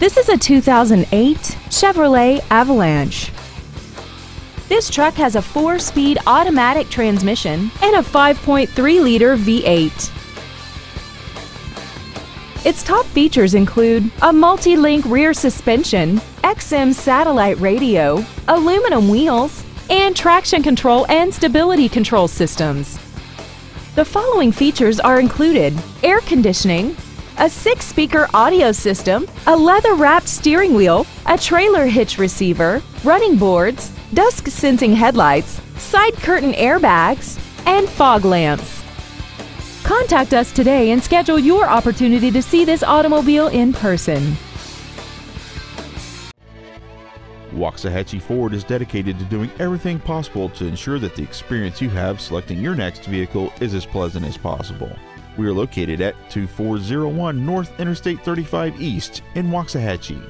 This is a 2008 Chevrolet Avalanche. This truck has a 4-speed automatic transmission and a 5.3-liter V8. Its top features include a multi-link rear suspension, XM satellite radio, aluminum wheels, and traction control and stability control systems. The following features are included: air conditioning, a 6-speaker audio system, a leather-wrapped steering wheel, a trailer hitch receiver, running boards, dusk-sensing headlights, side curtain airbags, and fog lamps. Contact us today and schedule your opportunity to see this automobile in person. Waxahachie Ford is dedicated to doing everything possible to ensure that the experience you have selecting your next vehicle is as pleasant as possible. We are located at 2401 North Interstate 35 East in Waxahachie.